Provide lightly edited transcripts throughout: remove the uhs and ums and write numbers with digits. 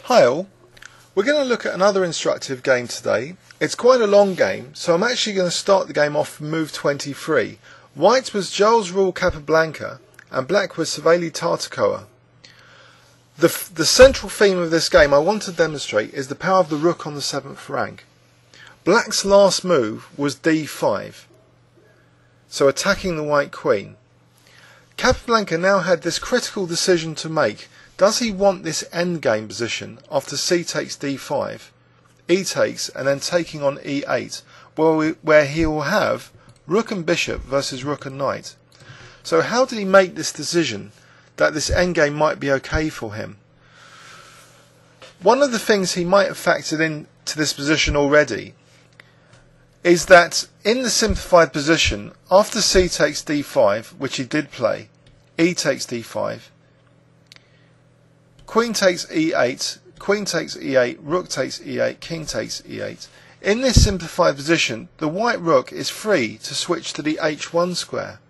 Hi all, we're going to look at another instructive game today. It's quite a long game, so I'm actually going to start the game off from move 23. White was Raul Capablanca and black was Savielly Tartakower. The central theme of this game I want to demonstrate is the power of the rook on the 7th rank. Black's last move was d5, so attacking the white queen. Capablanca now had this critical decision to make. Does he want this endgame position after c takes d5, e takes, and then taking on e8, where he will have rook and bishop versus rook and knight? So how did he make this decision that this endgame might be okay for him? One of the things he might have factored into this position already is that in the simplified position, after c takes d5, which he did play, e takes d5, queen takes e8, queen takes e8, rook takes e8, king takes e8. In this simplified position, the white rook is free to switch to the h1 square.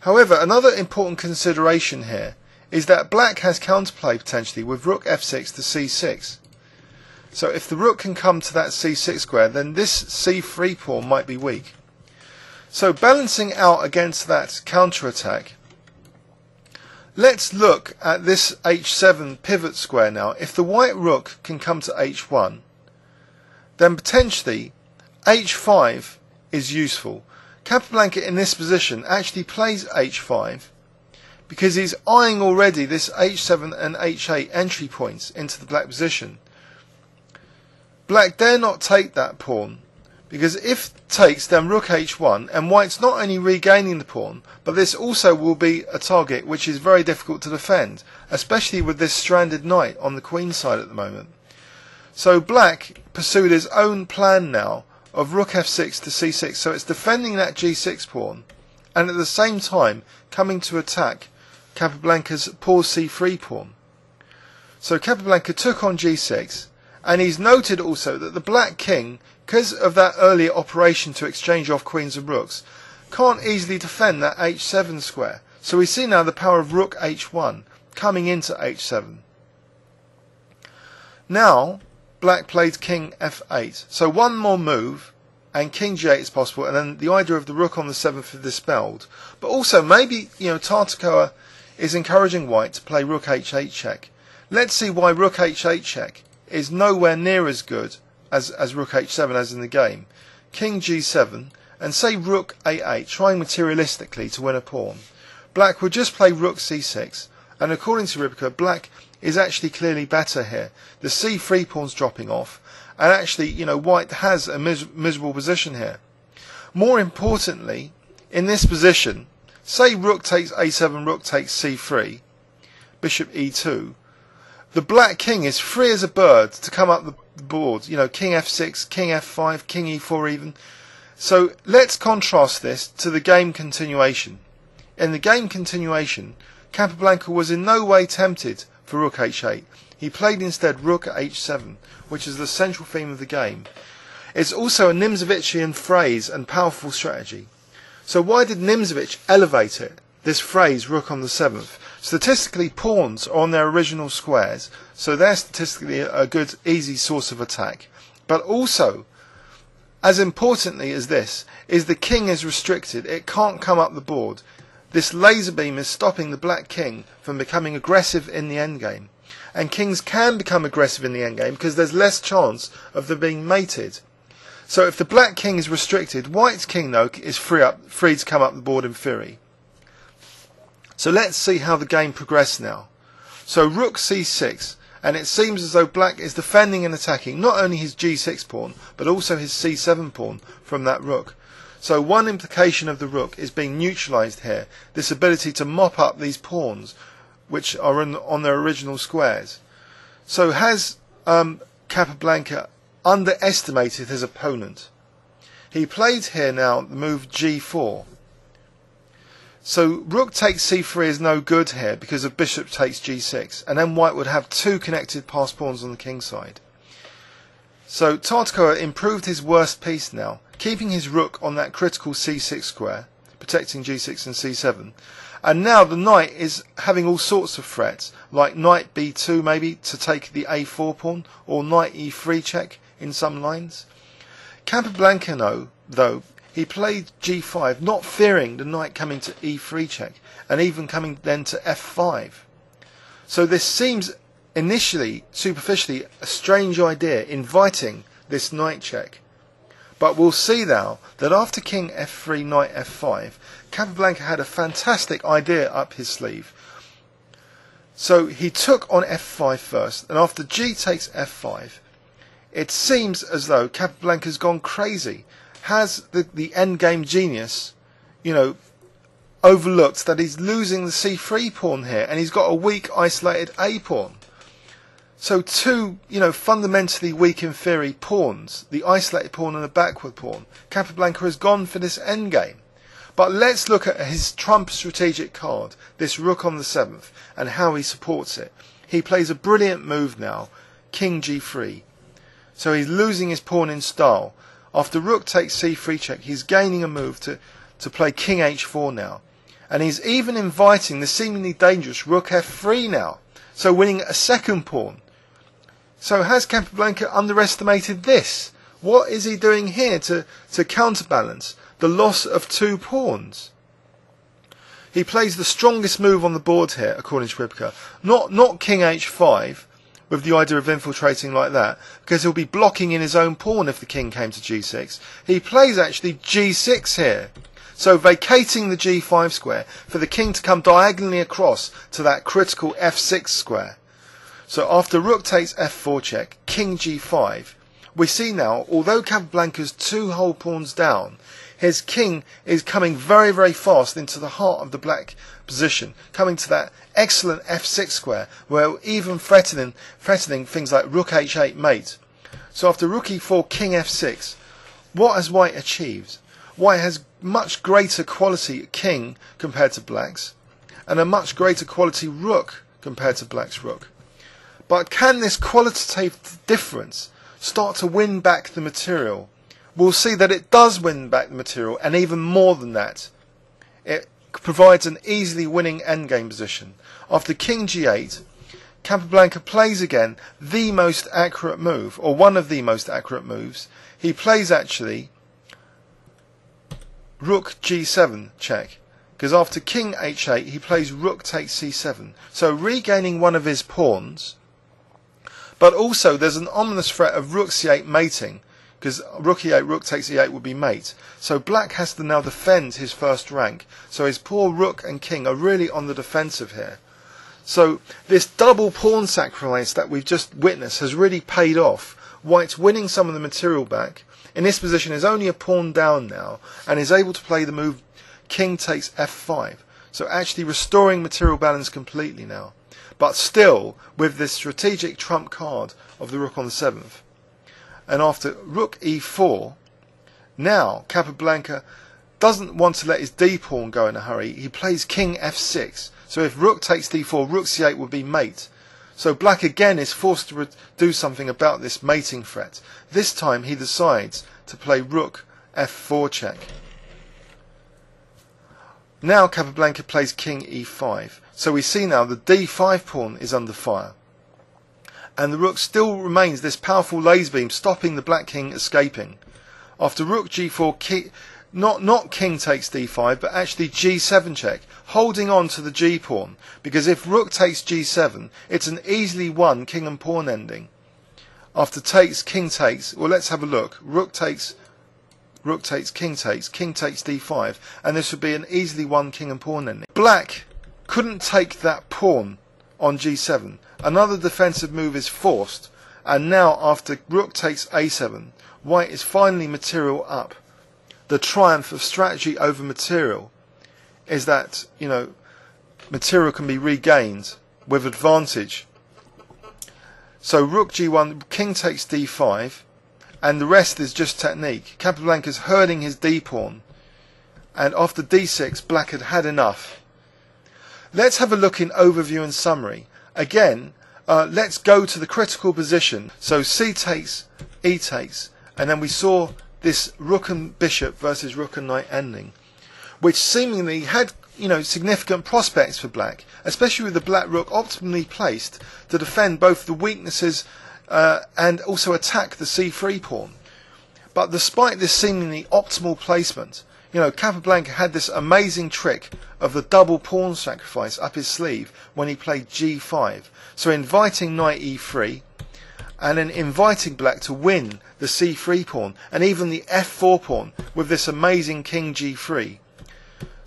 However, another important consideration here is that black has counterplay potentially with rook f6 to c6. So if the rook can come to that c6 square, then this c3 pawn might be weak. So balancing out against that counter-attack, let's look at this h7 pivot square now. If the white rook can come to h1, then potentially h5 is useful. Capablanca in this position actually plays h5 because he's eyeing already this h7 and h8 entry points into the black position. Black dare not take that pawn, because if takes, then rook h1, and white's not only regaining the pawn, but this also will be a target which is very difficult to defend, especially with this stranded knight on the queen side at the moment. So black pursued his own plan now of rook f6 to c6, so it's defending that g6 pawn, and at the same time coming to attack Capablanca's poor c3 pawn. So Capablanca took on g6, and he's noted also that the black king, because of that earlier operation to exchange off queens and rooks, can't easily defend that h7 square. So we see now the power of rook h1 coming into h7. Now black played king f8. So one more move and king g8 is possible, and then the idea of the rook on the 7th is dispelled. But also maybe Tartakower is encouraging white to play rook h8 check. Let's see why rook h8 check is nowhere near as good as rook h7 as in the game. King g7 and say rook a8, trying materialistically to win a pawn. Black would just play rook c6, and according to Ribka, black is actually clearly better here. The c3 pawn's dropping off, and actually white has a miserable position here. More importantly, in this position, say rook takes a7, rook takes c3, bishop e2, the black king is free as a bird to come up the board, king f6, king f5, king e4 even. So let's contrast this to the game continuation. In the game continuation, Capablanca was in no way tempted for rook h8. He played instead rook h7, which is the central theme of the game. It's also a Nimzovitchian phrase and powerful strategy. So why did Nimzovich elevate it, this phrase rook on the 7th? Statistically, pawns are on their original squares, so they're statistically a good, easy source of attack. But also, as importantly as this, is the king is restricted. It can't come up the board. This laser beam is stopping the black king from becoming aggressive in the endgame. And kings can become aggressive in the endgame because there's less chance of them being mated. So if the black king is restricted, white's king, though, is free to come up the board in theory. So let's see how the game progressed now. So rook c6, and it seems as though black is defending and attacking not only his g6 pawn, but also his c7 pawn from that rook. So one implication of the rook is being neutralized here, this ability to mop up these pawns which are on their original squares. So has Capablanca underestimated his opponent? He played here now the move g4. So rook takes c3 is no good here because of bishop takes g6, and then white would have two connected passed pawns on the king side. So Tartakower improved his worst piece now, keeping his rook on that critical c6 square, protecting g6 and c7. And now the knight is having all sorts of threats, like knight b2 maybe to take the a4 pawn, or knight e3 check in some lines. Capablanca, though, he played g5, not fearing the knight coming to e3 check, and even coming then to f5. So this seems initially, superficially, a strange idea, inviting this knight check. But we'll see now that after king f3, knight f5, Capablanca had a fantastic idea up his sleeve. So he took on f5 first, and after g takes f5, it seems as though Capablanca's gone crazy. Has the endgame genius, overlooked that he's losing the c3 pawn here, and he's got a weak isolated a pawn. So two, fundamentally weak in theory pawns, the isolated pawn and the backward pawn. Capablanca has gone for this endgame. But let's look at his trump strategic card, this rook on the 7th, and how he supports it. He plays a brilliant move now, king g3. So he's losing his pawn in style. After rook takes c3 check, he's gaining a move to play king h4 now. And he's even inviting the seemingly dangerous rook f3 now, so winning a second pawn. So has Capablanca underestimated this? What is he doing here to counterbalance the loss of two pawns? He plays the strongest move on the board here, according to Rybka. Not king h5, with the idea of infiltrating like that, because he'll be blocking in his own pawn if the king came to g6. He plays actually g6 here. So vacating the g5 square for the king to come diagonally across to that critical f6 square. So after rook takes f4 check, king g5, we see now, although Capablanca's two whole pawns down, his king is coming very, very fast into the heart of the black position, coming to that excellent f6 square, where even threatening things like rook h8 mate. So after rook e4, king f6, what has white achieved? White has much greater quality king compared to black's, and a much greater quality rook compared to black's rook. But can this qualitative difference start to win back the material? We'll see that it does win back the material, and even more than that. It provides an easily winning endgame position. After king g8, Capablanca plays again the most accurate move, or one of the most accurate moves. He plays actually rook g7 check, because after king h8 he plays rook takes c7, so regaining one of his pawns. But also there's an ominous threat of rook c8 mating, because rook e8, rook takes e8 would be mate. So black has to now defend his first rank, so his poor rook and king are really on the defensive here. So this double pawn sacrifice that we've just witnessed has really paid off. White's winning some of the material back. In this position is only a pawn down now, and is able to play the move king takes f5. So actually restoring material balance completely now. But still with this strategic trump card of the rook on the 7th. And after rook e4, now Capablanca doesn't want to let his d pawn go in a hurry. He plays king f6. So if rook takes d4, rook c8 would be mate. So black again is forced to do something about this mating threat. This time he decides to play rook f4 check. Now Capablanca plays king e5. So we see now the d5 pawn is under fire. And the rook still remains this powerful laser beam, stopping the black king escaping. After rook g4, not king takes d5, but actually g7 check, holding on to the g pawn, because if rook takes g7, it's an easily won king and pawn ending. After takes, king takes, well, let's have a look. Rook takes, king takes d5, and this would be an easily won king and pawn ending. Black couldn't take that pawn on g7. Another defensive move is forced, and now after rook takes a7, white is finally material up. The triumph of strategy over material is that, material can be regained with advantage. So rook g1, king takes d5, and the rest is just technique. Capablanca's herding his d pawn, and after d6, black had had enough. Let's have a look in overview and summary. Again, let's go to the critical position. So c takes, e takes, and then we saw this rook and bishop versus rook and knight ending. which seemingly had significant prospects for black, especially with the black rook optimally placed to defend both the weaknesses and also attack the c3 pawn. But despite this seemingly optimal placement, Capablanca had this amazing trick of the double pawn sacrifice up his sleeve when he played g5, so inviting knight e3 and then inviting black to win the c3 pawn and even the f4 pawn with this amazing king g3.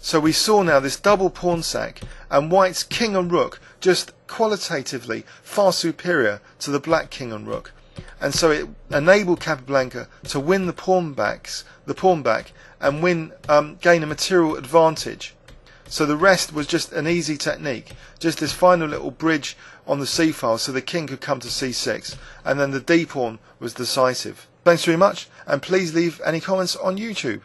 So we saw now this double pawn sack, and white's king and rook just qualitatively far superior to the black king and rook, and so it enabled Capablanca to win the pawn back and gain a material advantage. So the rest was just an easy technique, just this final little bridge on the c file so the king could come to c6, and then the d pawn was decisive. Thanks very much, and please leave any comments on YouTube.